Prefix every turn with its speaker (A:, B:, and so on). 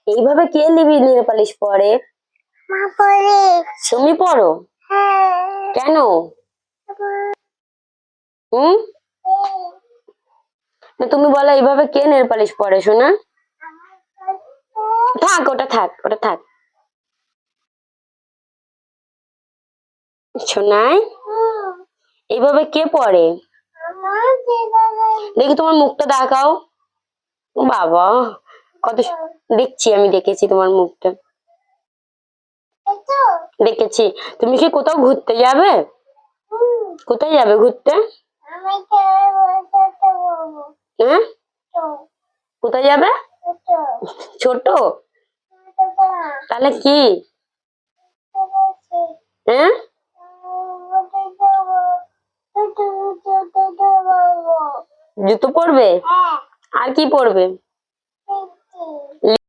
A: এইভাবে কে nail polish পরে? তুমি পড়ো? কেন? হুম, তুমি বলো এইভাবে কে নেল পালিশ পরে শোনা? থাক, ওটা থাক, ওটা থাক। শোনাই এইভাবে কে পরে? দেখি তোমার মুখটা দেখাও। বাবা, কত দেখছি, আমি দেখেছি তোমার মুখটা, দেখেছি। তুমি কি কোথাও ঘুরতে যাবে? কোথায় যাবে ঘুরতে? হ্যাঁ, কোথায় যাবে? ছোট? তাহলে কি? হ্যাঁ, জুতো পরবে? আর কি পরবে?